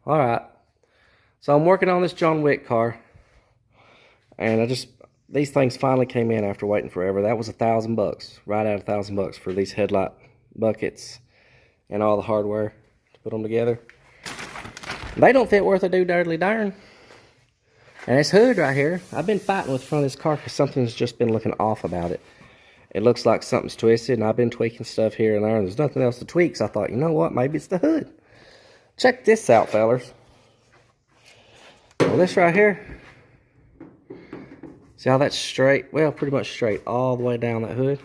Alright, so I'm working on this John Wick car, and these things finally came in after waiting forever. That was $1,000, right at $1,000 for these headlight buckets and all the hardware to put them together. They don't fit worth a dirty darn. And this hood right here, I've been fighting with the front of this car because something's just been looking off about it. It looks like something's twisted, and I've been tweaking stuff here and there, and there's nothing else to tweak, so I thought, you know what, maybe it's the hood. Check this out, fellers. Well, this right here, see how that's straight? Well, pretty much straight all the way down that hood.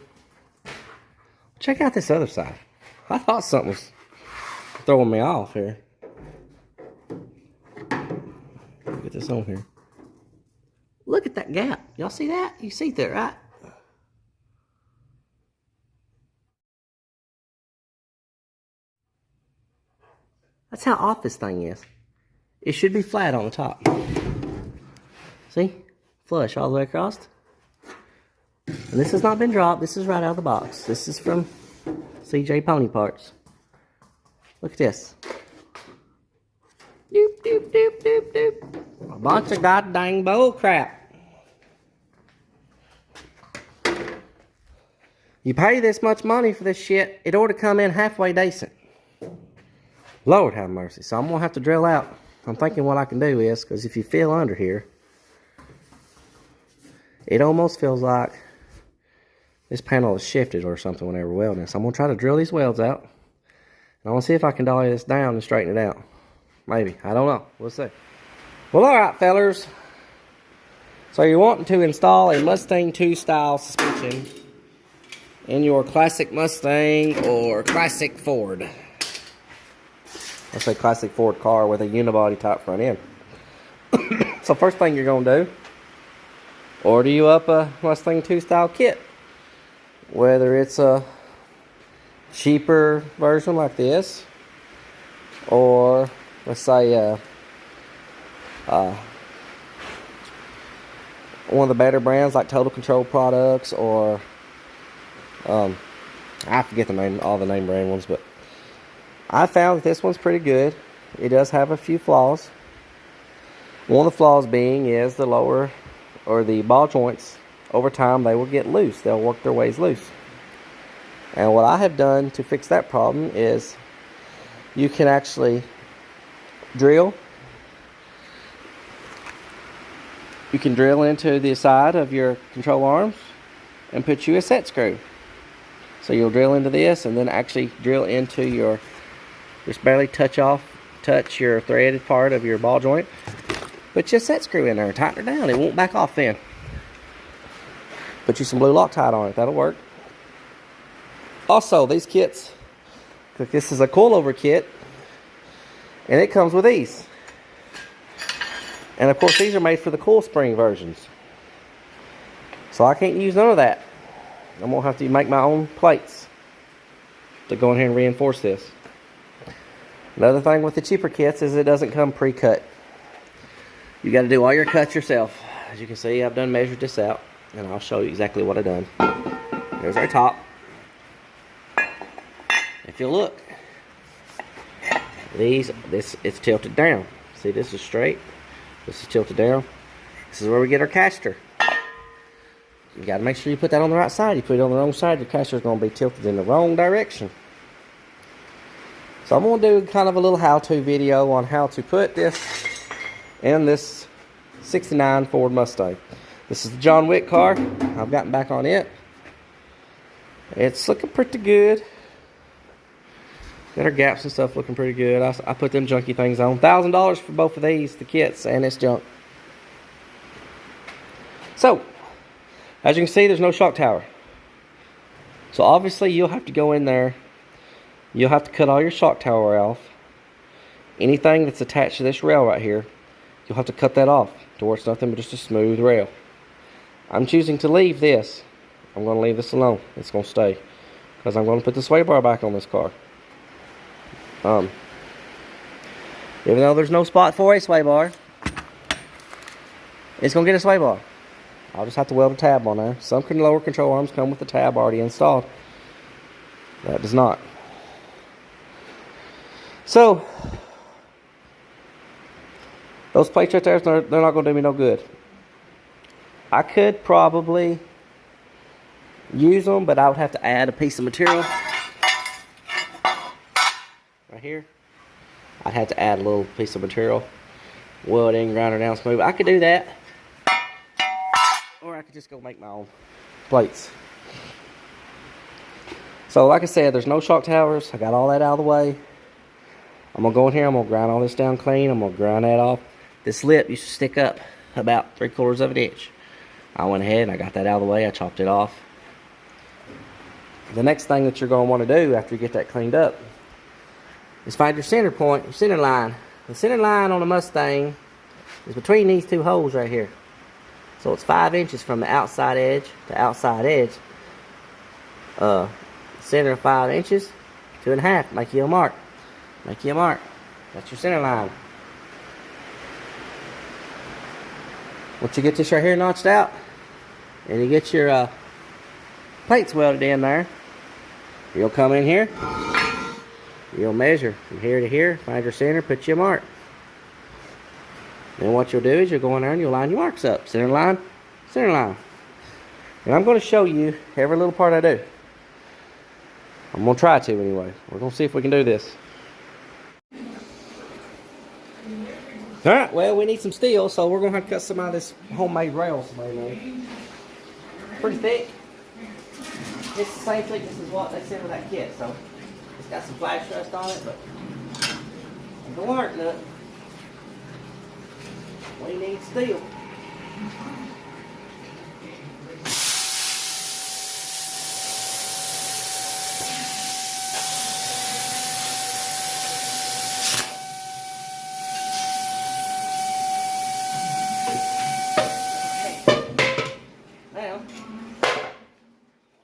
Check out this other side. I thought something was throwing me off here. Get this on here. Look at that gap. Y'all see that? You see that, right? That's how off this thing is. It should be flat on the top. See? Flush all the way across. And this has not been dropped. This is right out of the box. This is from CJ Pony Parts. Look at this. Doop, doop, doop, doop, doop. A bunch of goddamn bull crap. You pay this much money for this shit, it ought to come in halfway decent. Lord have mercy. So I'm going to have to drill out. I'm thinking what I can do is, because if you feel under here, it almost feels like this panel is shifted or something whenever welding. So I'm going to try to drill these welds out. And I want to see if I can dolly this down and straighten it out. Maybe. I don't know. We'll see. Well, alright, fellers. So you're wanting to install a Mustang 2 style suspension in your classic Mustang or classic Ford. Let's say classic Ford car with a unibody type front end. So first thing you're going to do, order you up a Mustang 2 style kit. Whether it's a cheaper version like this, or let's say one of the better brands like Total Control Products, or I forget the name, all the name brand ones, but I found that this one's pretty good. It does have a few flaws. One of the flaws being is the lower or the ball joints, over time they will get loose. They'll work their ways loose. And what I have done to fix that problem is you can actually drill. You can drill into the side of your control arms and put you a set screw. So you'll drill into this and then actually drill into your, just barely touch your threaded part of your ball joint. Put your set screw in there and tighten it down. It won't back off then. Put you some blue Loctite on it. That'll work. Also, these kits, this is a coilover kit, and it comes with these. And of course, these are made for the coil spring versions. So I can't use none of that. I'm going to have to make my own plates to go in here and reinforce this. Another thing with the cheaper kits is it doesn't come pre-cut. You got to do all your cuts yourself. As you can see, I've done measured this out, and I'll show you exactly what I've done. There's our top. If you look, it's tilted down. See, this is straight. This is tilted down. This is where we get our caster. You got to make sure you put that on the right side. You put it on the wrong side, your caster is going to be tilted in the wrong direction. So I'm going to do kind of a little how-to video on how to put this in this 69 Ford Mustang. This is the John Wick car. I've gotten back on it. It's looking pretty good. Got our gaps and stuff looking pretty good. I put them junky things on. $1,000 for both of these, the kits, and this junk. So, as you can see, there's no shock tower. So obviously you'll have to go in there. You'll have to cut all your shock tower off. Anything that's attached to this rail right here, you'll have to cut that off to where it's nothing but just a smooth rail. I'm choosing to leave this. I'm going to leave this alone. It's going to stay. Because I'm going to put the sway bar back on this car. Even though there's no spot for a sway bar, it's going to get a sway bar. I'll just have to weld a tab on there. Some lower control arms come with the tab already installed. That does not. So, Those plates right there, they're not going to do me no good. I could probably use them, but I would have to add a piece of material right here. I'd have to add a little piece of material, weld it in, grind her down smooth. I could do that, or I could just go make my own plates. So like I said, there's no shock towers. I got all that out of the way. I'm gonna go in here, I'm gonna grind all this down clean. I'm gonna grind that off. This lip used to stick up about 3/4 of an inch. I went ahead and I got that out of the way. I chopped it off. The next thing that you're gonna wanna do after you get that cleaned up is find your center point, your center line. The center line on a Mustang is between these two holes right here. So it's 5 inches from the outside edge to outside edge. Center of 5 inches, 2.5. Make you a mark. Make you a mark. That's your center line. Once you get this right here notched out, and you get your plates welded in there, you'll come in here. You'll measure from here to here, find your center, put your mark. Then what you'll do is you'll go in there and you'll line your marks up. Center line, center line. And I'm going to show you every little part I do. I'm going to try to anyway. We're going to see if we can do this. Alright, well, we need some steel, so we're going to have to cut some of this homemade rail somebody made. Pretty thick. It's the same thickness as what they sent with that kit, so it's got some flash rust on it, but it don't work nothing. We need steel. Now,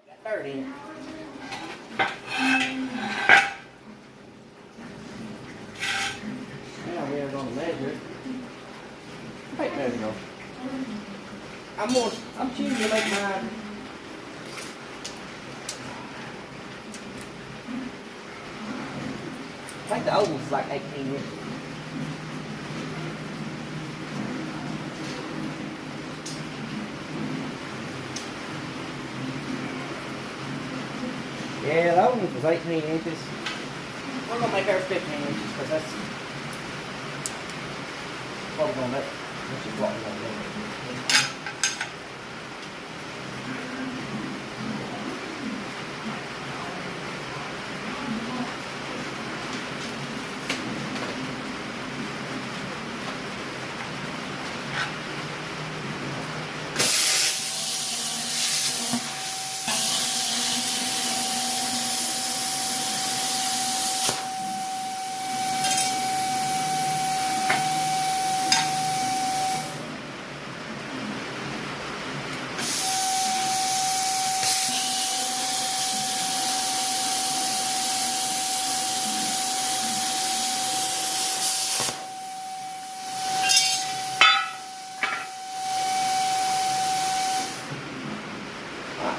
got dirt in it. Now we are going to measure it. Right there we go. I'm choosing to make mine. I think the oval's like 18 inches. Yeah, the oval was 18 inches. We're gonna make ours 15 inches because that's what we're gonna make. This is what we're gonna do.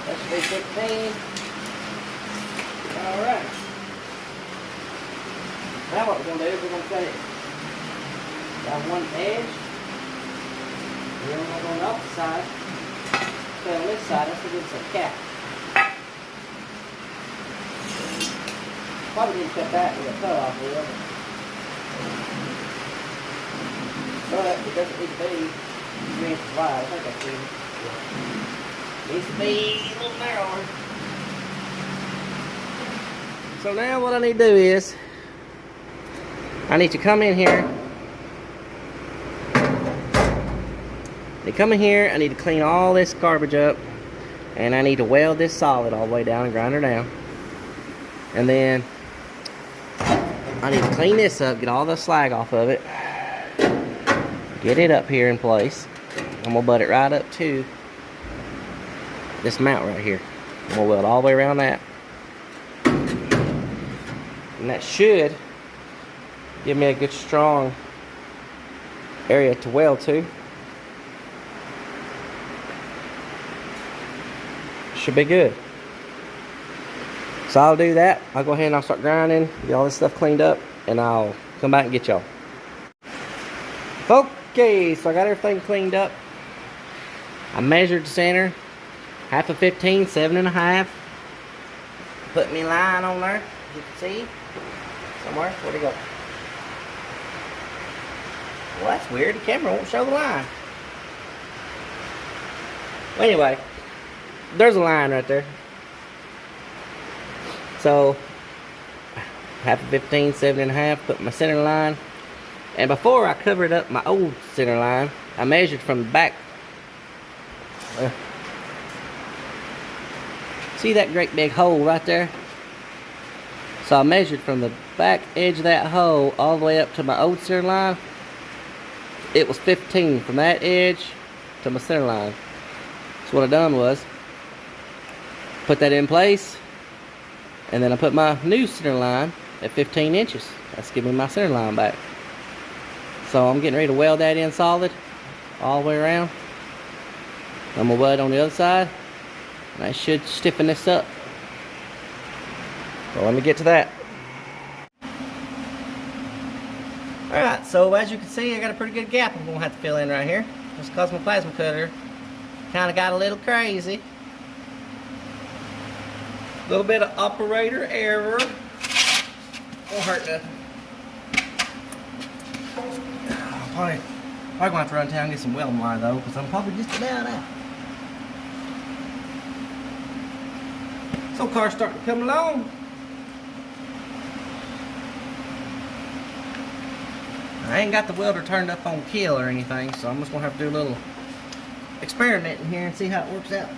That should be 15. Alright. Now what we're going to do is we're going to cut it down one edge. And then we're going to go on the opposite side. So on this side, that's going to give us a cap. Probably didn't cut that with a cut off wheel. But it doesn't need to be 3 inches wide. I think that's good. Needs to be a little narrower. So now what I need to do is I need to come in here. I need to clean all this garbage up, and I need to weld this solid all the way down and grind her down. And then I need to clean this up, get all the slag off of it, get it up here in place. I'm gonna butt it right up to this mount right here. I'm gonna weld all the way around that. And that should give me a good strong area to weld to. Should be good. So I'll do that. I'll go ahead and I'll start grinding, get all this stuff cleaned up, and I'll come back and get y'all. Okay, so I got everything cleaned up. I measured the center, half of 15, 7.5. Put me line on there, you can see. Somewhere, where'd it go? Well, that's weird, the camera won't show the line. Well, anyway, there's a line right there. So, half of 15, 7.5, put my center line. And before I covered up my old center line, I measured from the back. See that great big hole right there? So I measured from the back edge of that hole all the way up to my old center line. It was 15 from that edge to my center line. So what I done was put that in place, and then I put my new center line at 15 inches. That's giving me my center line back. So I'm getting ready to weld that in solid all the way around. I'm gonna weld on the other side, and I should stiffen this up. So let me get to that. Alright, so as you can see, I got a pretty good gap I'm gonna have to fill in right here. Just because my plasma cutter kind of got a little crazy. A little bit of operator error. Won't hurt nothing. Probably gonna have to run down and get some welding wire though, because I'm probably just about out. So car's starting to come along. I ain't got the welder turned up on kill or anything, so I'm just gonna have to do a little experimenting here and see how it works out.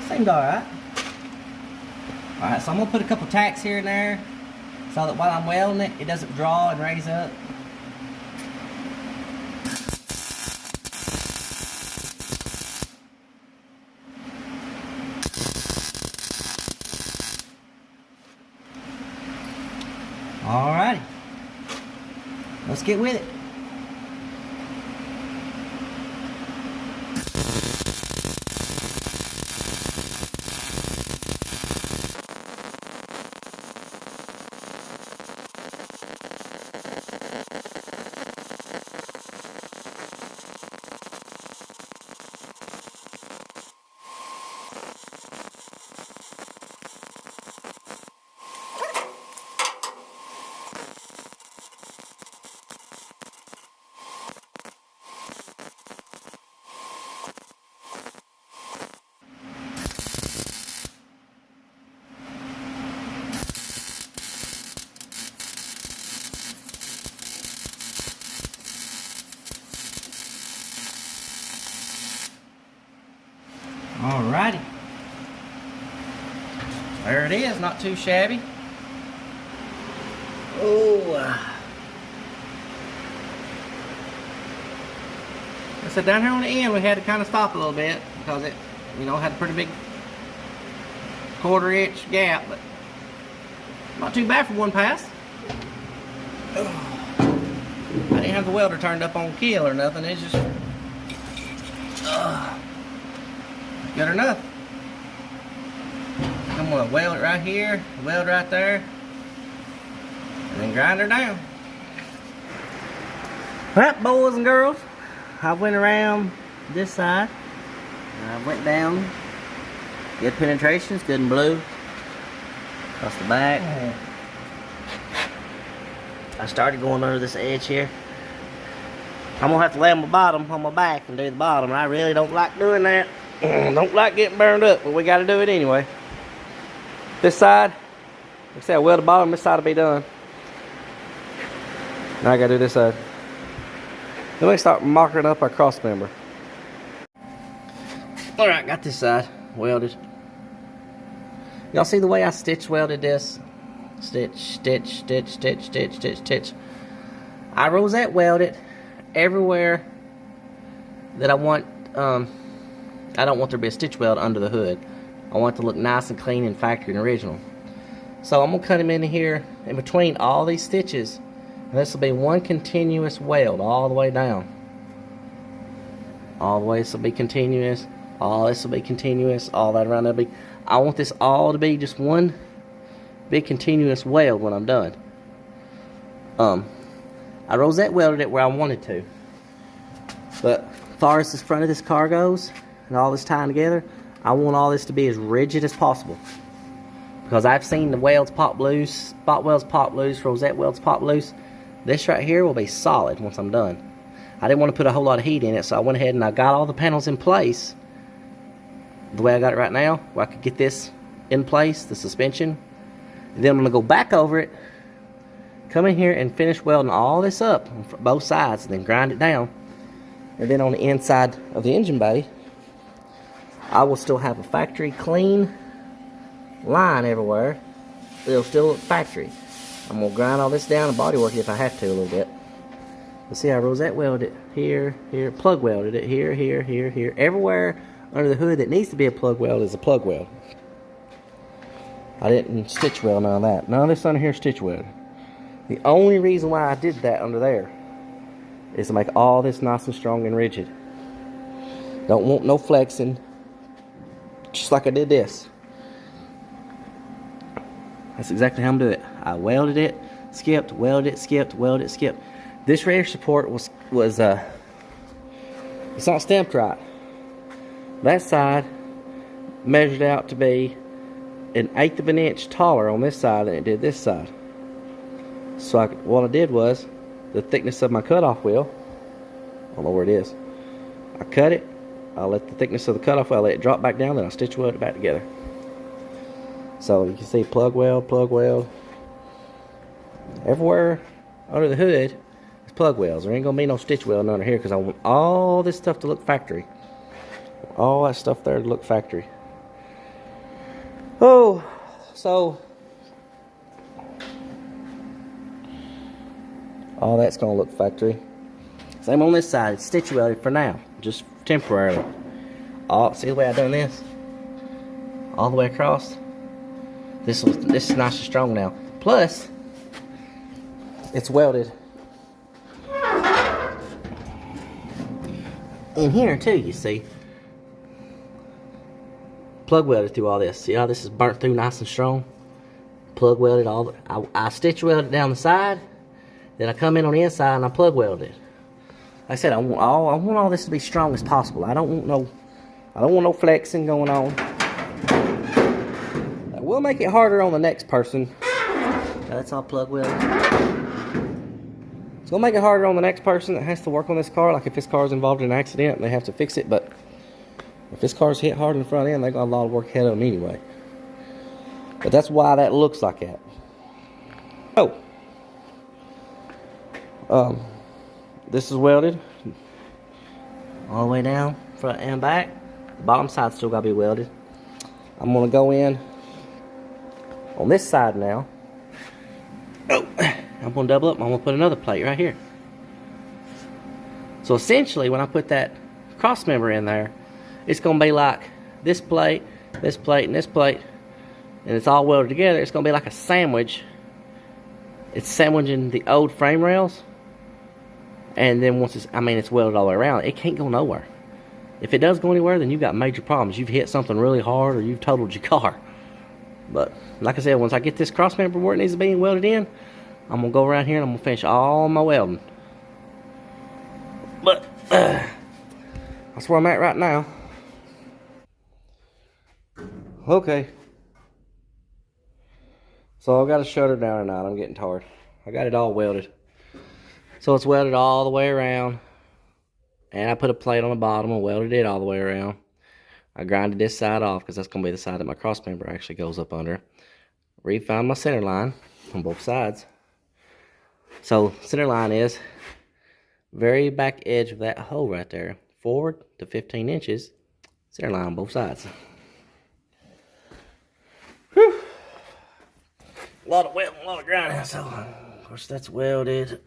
Seemed alright. Alright, so I'm gonna put a couple tacks here and there so that while I'm welding it, it doesn't draw and raise up. Alrighty, let's get with it. Alrighty, there it is, not too shabby. I said down here on the end we had to kind of stop a little bit because it, you know, had a pretty big 1/4 inch gap, but not too bad for one pass. I didn't have the welder turned up on kill or nothing, it's just good enough. I'm gonna weld it right here, weld right there, and then grind her down. Alright, boys and girls, I went around this side, and I went down. Good penetrations, good and blue. Across the back. I started going under this edge here. I'm gonna have to lay on my bottom, on my back, and do the bottom. And I really don't like doing that. Don't like getting burned up, but we gotta do it anyway. This side, like I said, I weld the bottom, this side will be done. Now I gotta do this side. Then we start marking up our cross member. Alright, got this side welded. Y'all see the way I stitch welded this? Stitch, stitch, stitch, stitch, stitch, stitch, stitch. I rosette welded everywhere that I want. I don't want there to be a stitch weld under the hood. I want it to look nice and clean and factory and original. So I'm gonna cut them in here in between all these stitches, and this will be one continuous weld all the way down. All the way, this will be continuous. All this will be continuous. All that around there will be. I want this all to be just one big continuous weld when I'm done. I rosette welded it where I wanted to. But as far as the front of this car goes, and all this tying together, I want all this to be as rigid as possible. Because I've seen the welds pop loose, spot welds pop loose, rosette welds pop loose. This right here will be solid once I'm done. I didn't want to put a whole lot of heat in it, so I went ahead and I got all the panels in place the way I got it right now, where I could get this in place, the suspension. And then I'm going to go back over it, come in here and finish welding all this up on both sides, and then grind it down. And then on the inside of the engine bay, I will still have a factory clean line everywhere. It'll still look factory. I'm going to grind all this down and bodywork it if I have to a little bit. You see, I rosette welded it here, here, plug welded it here, here, here, here. Everywhere under the hood that needs to be a plug weld is a plug weld. I didn't stitch weld none of that. None of this under here is stitch welded. The only reason why I did that under there is to make all this nice and strong and rigid. Don't want no flexing. Just like I did this. That's exactly how I'm doing it. I welded it, skipped, welded it, skipped, welded it, skipped. This rear support was it's not stamped right. That side measured out to be 1/8 of an inch taller on this side than it did this side. So what I did was, the thickness of my cutoff wheel, I don't know where it is, I cut it, I let the thickness of the cutoff wheel, let it drop back down, then I stitch weld it back together. So you can see plug weld. Everywhere under the hood is plug welds. There ain't gonna be no stitch weld under here because I want all this stuff to look factory. All that stuff there to look factory. Oh, so all that's gonna look factory. Same on this side. It's stitch welded for now, just temporarily. See the way I done this? All the way across. This is nice and strong now. Plus, it's welded in here too. You see, plug welded through all this. See how this is burnt through nice and strong? Plug welded all. I stitch welded down the side. Then I come in on the inside and I plug welded it. Like I said, I want all this to be strong as possible. I don't want no flexing going on. That will make it harder on the next person. That's all plug welded. It's gonna make it harder on the next person that has to work on this car. Like if this car is involved in an accident and they have to fix it, but if this car's hit hard in the front end, they got a lot of work ahead of them anyway. But that's why that looks like that. This is welded all the way down, front and back. The bottom side still gotta be welded. I'm gonna go in on this side now. I'm gonna double up. I'm gonna put another plate right here. So essentially, when I put that cross member in there, it's gonna be like this plate, and this plate, and it's all welded together. It's gonna be like a sandwich. It's sandwiching the old frame rails. And then once it's welded all the way around, it can't go nowhere. If it does go anywhere, then you've got major problems. You've hit something really hard or you've totaled your car. But like I said, once I get this cross member where it needs to be welded in, I'm going to go around here and I'm going to finish all my welding. But that's where I'm at right now. Okay. So I got to shut her down tonight. I'm getting tired. I got it all welded. So it's welded all the way around. And I put a plate on the bottom and welded it all the way around. I grinded this side off because that's going to be the side that my cross member actually goes up under. Refound my center line on both sides. So center line is very back edge of that hole right there. Forward to 15 inches. Center line on both sides. Whew. A lot of welding, a lot of grinding. So of course that's welded.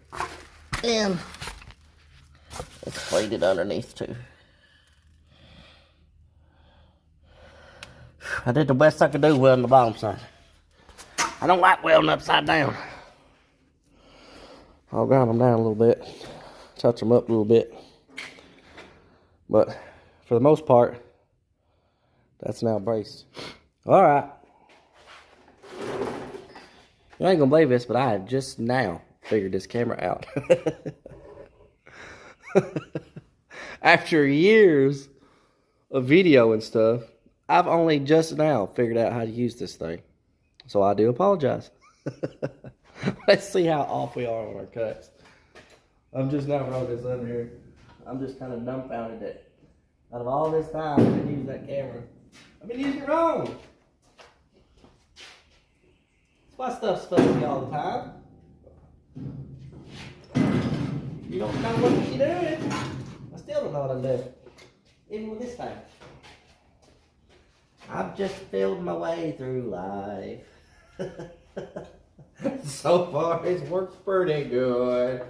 And it's plated underneath too. I did the best I could do welding the bottom side. I don't like welding upside down. I'll grind them down a little bit, touch them up a little bit. But for the most part, That's now braced. All right. You ain't gonna believe this, but I just now figured this camera out. After years of video and stuff, I've only just now figured out how to use this thing. So I do apologize. Let's see how off we are on our cuts. I'm just now rolling this under here. I'm just kind of dumbfounded that out of all this time I've been using that camera, I've been using it wrong. That's why stuff's fuzzy all the time. You don't know what you're doing. I still don't know what I'm doing. Even with this thing. I've just filled my way through life. So far, it's worked pretty good.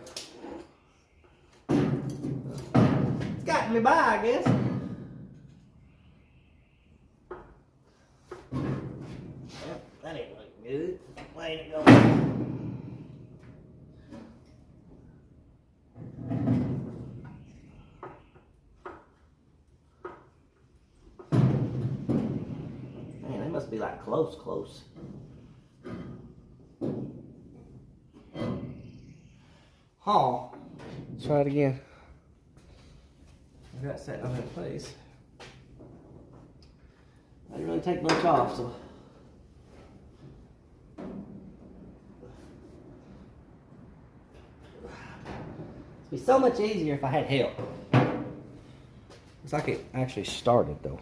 It's gotten me by, I guess. Well, that ain't looking good. Way to go. Man, they must be like close. Huh. Let's try it again. I got set on that place. I didn't really take much off, so. It'd be so much easier if I had help. Looks like it actually started though.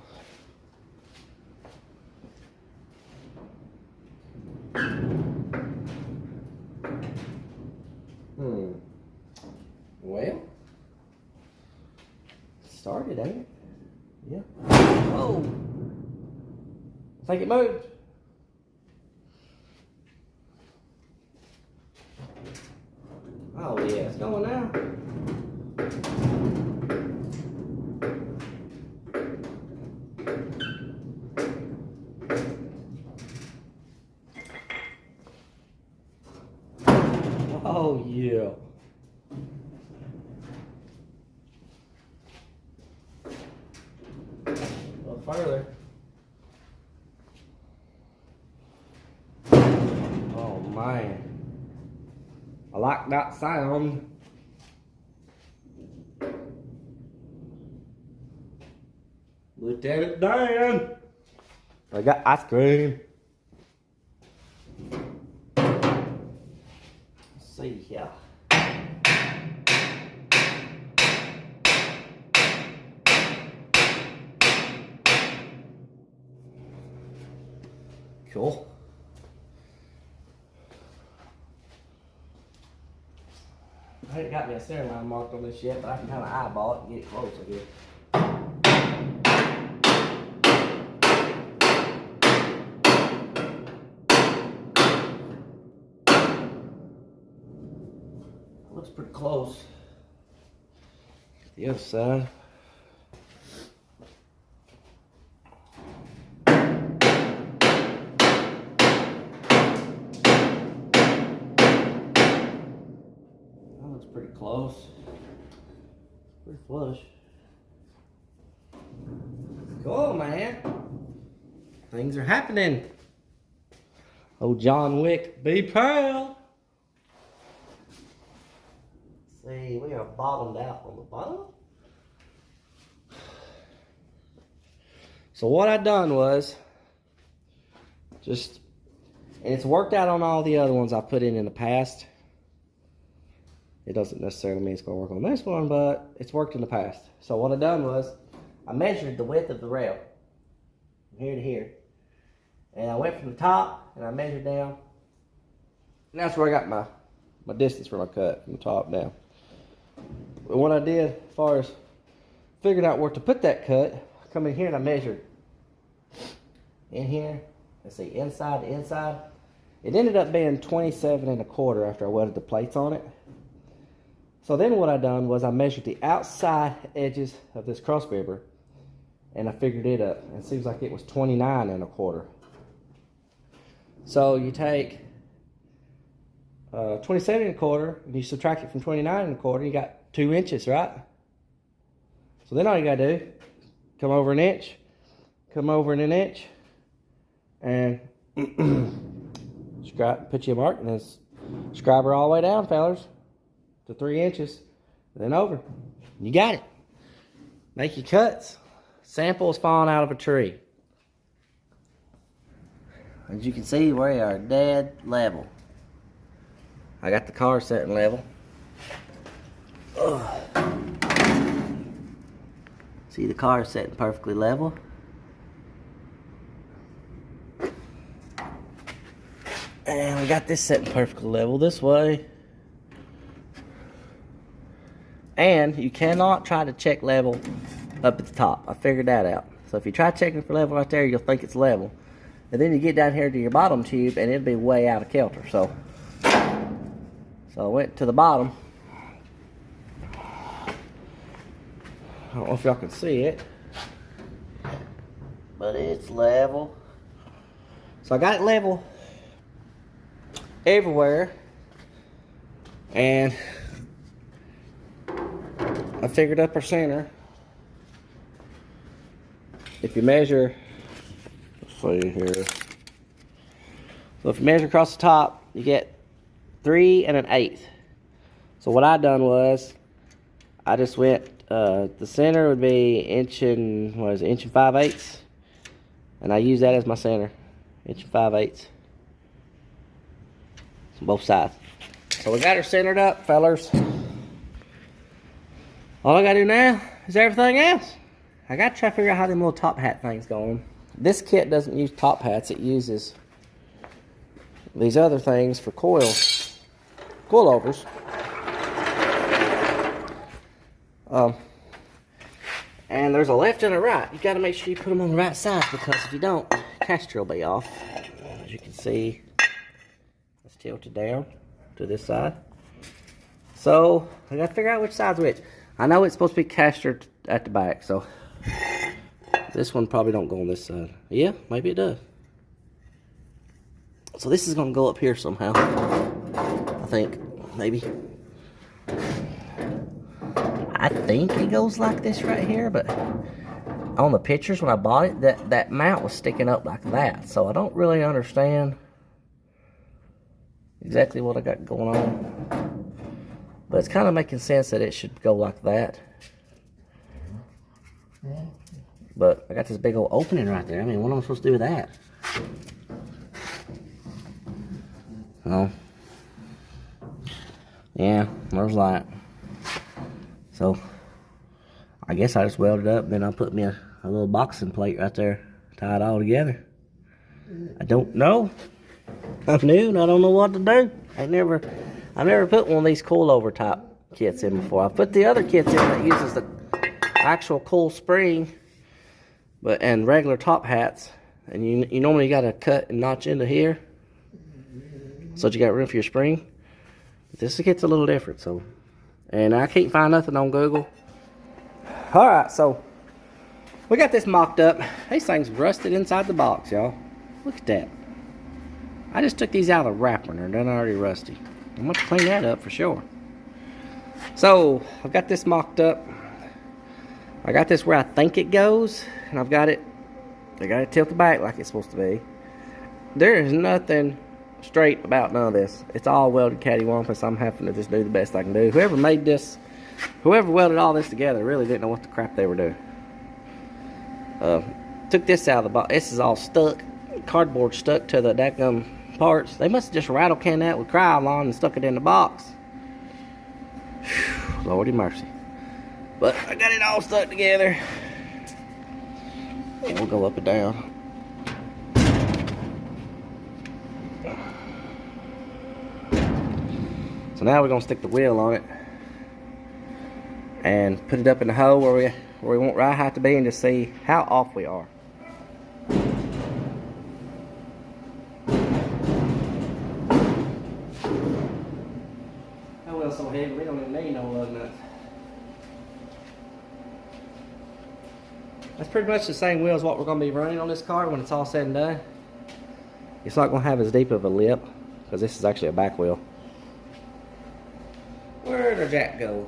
Well, started, ain't it? Yeah. Whoa! I think it moved. Oh yeah, it's going now. Oh yeah. Further. Oh man. I like that sound. Lieutenant Dan. I got ice cream. Let's see here. Cool. I ain't got me a center line marked on this yet, but I can kind of eyeball it and get close, I guess. Looks pretty close. The other side. Pretty close. Pretty flush. Cool, man. Things are happening. Oh, John Wick, be proud. See, we are bottomed out on the bottom. So what I done was just, and it's worked out on all the other ones I put in the past. It doesn't necessarily mean it's going to work on this one, but it's worked in the past. So what I done was, I measured the width of the rail, from here to here. And I went from the top, and I measured down. And that's where I got my distance for my cut, from the top down. But what I did, as far as figuring out where to put that cut, I come in here and I measured. In here, let's see, inside to inside. It ended up being 27 1/4 after I welded the plates on it. So then what I done was I measured the outside edges of this cross member and I figured it up. And it seems like it was 29 1/4. So you take 27 1/4 and you subtract it from 29 1/4, you got 2 inches, right? So then all you gotta do, come over an inch, come over in an inch, and put you a mark, and then scribe her all the way down, fellas, to 3 inches, then over. You got it. Make your cuts. Samples falling out of a tree. As you can see, we are dead level. I got the car setting level. Ugh. See, the car is setting perfectly level. And we got this setting perfectly level this way. And you cannot try to check level up at the top. I figured that out. So if you try checking for level right there, you'll think it's level. And then you get down here to your bottom tube and it'll be way out of kilter. So I went to the bottom. I don't know if y'all can see it, but it's level. So I got it level everywhere, and I figured up our center. If you measure, let's see here. So if you measure across the top, you get 3 1/8. So what I done was, I just went, the center would be inch and 5/8, and I use that as my center, inch and 5/8, on both sides. So we got her centered up, fellers. All I gotta do now is everything else. I gotta try to figure out how them little top hat things go on. This kit doesn't use top hats, it uses these other things for coilovers. And there's a left and a right. You got to make sure you put them on the right side, because if you don't, caster will be off. As you can see, it's tilted down to this side. So I got to figure out which side's which. I know it's supposed to be castered at the back, so this one probably don't go on this side. Yeah, maybe it does. So this is going to go up here somehow, I think, maybe. I think it goes like this right here, but on the pictures when I bought it, that mount was sticking up like that. So I don't really understand exactly what I got going on. But it's kind of making sense that it should go like that. But I got this big old opening right there. I mean, what am I supposed to do with that? Oh. Yeah, there's light. So, I guess I just welded it up, and then I put me a little boxing plate right there, tie it all together. I don't know. I'm new and I don't know what to do. I've never put one of these coilover type kits in before. I've put the other kits in that uses the actual coil spring, and regular top hats, and you normally got to cut and notch into here, so that you got room for your spring. This kit's a little different, so. And I can't find nothing on Google. Alright, so we got this mocked up. These things rusted inside the box, y'all. Look at that. I just took these out of the wrapper and they're done already rusty. I'm going to clean that up for sure. So, I've got this mocked up. I got this where I think it goes. And I got it tilted back like it's supposed to be. There is nothing straight about none of this. It's all welded cattywampus. I'm having to just do the best I can do. Whoever made this, whoever welded all this together really didn't know what the crap they were doing. Took this out of the box. This is all stuck, cardboard stuck to the daggum parts. They must have just rattle canned that with Krylon and stuck it in the box. Whew, Lordy mercy. But I got it all stuck together. And we'll go up and down. So now we're gonna stick the wheel on it and put it up in the hole where we want right height to be, and just see how off we are. That wheel's so heavy we don't even need no lug nuts. That's pretty much the same wheel as what we're gonna be running on this car when it's all said and done. It's not gonna have as deep of a lip because this is actually a back wheel. Where'd our jack go?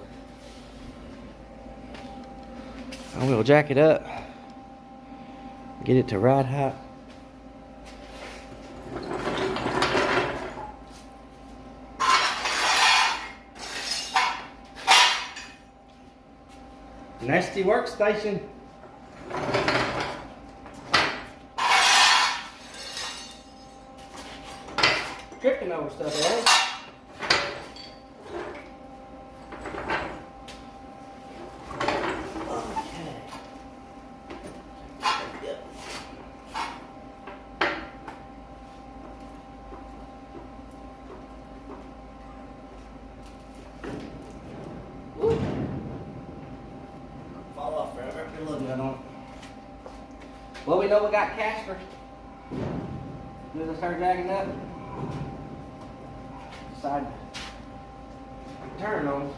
I will jack it up. Get it to ride height. Nasty workstation. Tripping over stuff, eh? Fall off forever. Good looking on it. Well, we know we got caster. As soon as I start dragging up, decide to turn on us.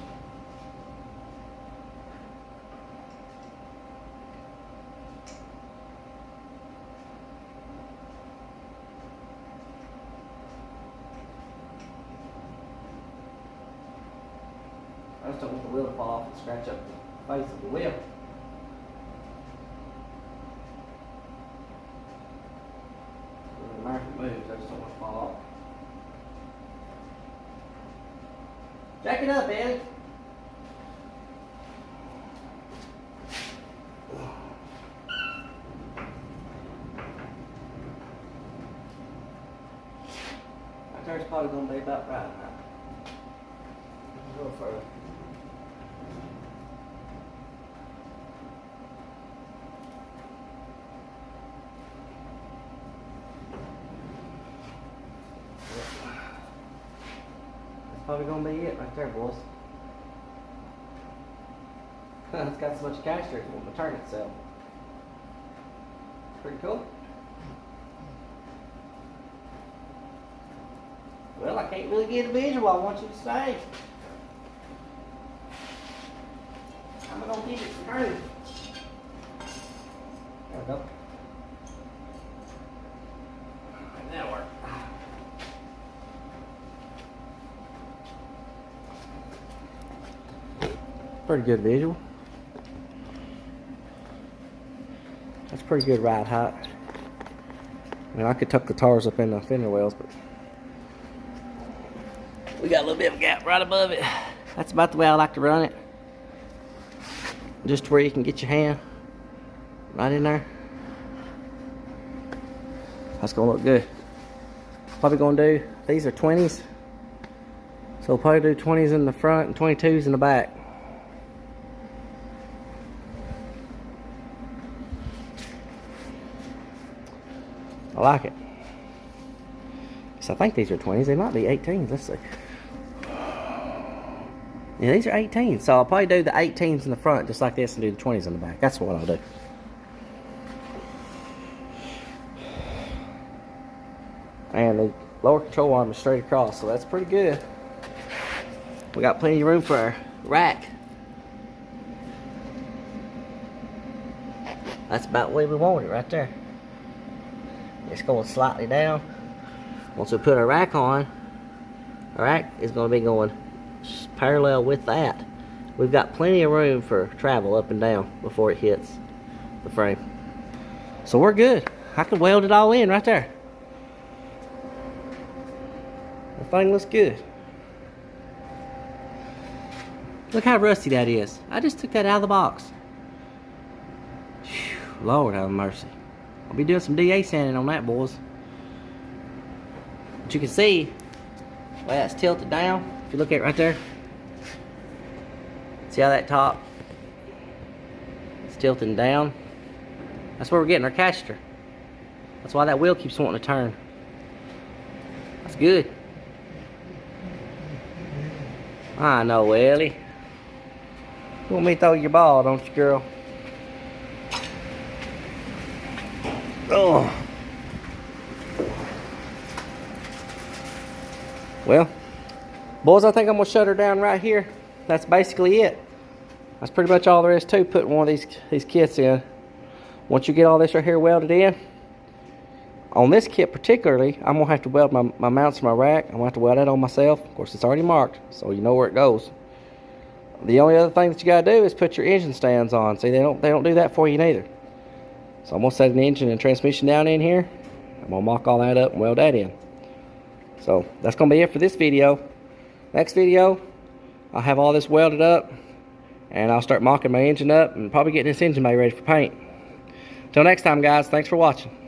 I just don't want the wheel to fall off and scratch up the face of the wheel. When the market moves, I just don't want it to fall off. Jack it up, Eddie. My turn's probably going to be about right now. A little further. Probably gonna be it right there, boys. It's got so much caster it won't turn itself. Pretty cool. Well, I can't really get a visual. I want you to stay. How am I gonna get it to turn? There we go. Alright, that'll work. Pretty good visual. That's pretty good ride height. I mean, I could tuck the tires up in the fender wells, but we got a little bit of a gap right above it. That's about the way I like to run it. Just where you can get your hand right in there. That's gonna look good. Probably gonna do, these are 20s. So we'll probably do 20s in the front and 22s in the back. I like it. So I think these are 20s. They might be 18s. Let's see. Yeah, these are 18s. So I'll probably do the 18s in the front just like this and do the 20s in the back. That's what I'll do. And the lower control arm is straight across, so that's pretty good. We got plenty of room for our rack. That's about the way we want it right there. It's going slightly down. Once we put our rack on, our rack is going to be going parallel with that. We've got plenty of room for travel up and down before it hits the frame. So we're good. I can weld it all in right there. The thing looks good. Look how rusty that is. I just took that out of the box. Whew, Lord have mercy. I'll be doing some DA sanding on that, boys. But you can see, well, that's tilted down. If you look at it right there, see how that top is tilting down? That's where we're getting our caster. That's why that wheel keeps wanting to turn. That's good. I know, Ellie. You want me to throw your ball, don't you, girl? Oh. Well, boys, I think I'm gonna shut her down right here. That's basically it. That's pretty much all there is to putting one of these kits in. Once you get all this right here welded in, on this kit particularly, I'm gonna have to weld my mounts for my rack. I'm gonna have to weld that on myself. Of course, it's already marked, so you know where it goes. The only other thing that you gotta do is put your engine stands on. See, they don't do that for you neither. So I'm going to set an engine and transmission down in here. I'm going to mock all that up and weld that in. So that's going to be it for this video. Next video, I'll have all this welded up, and I'll start mocking my engine up and probably getting this engine bay ready for paint. Till next time, guys, thanks for watching.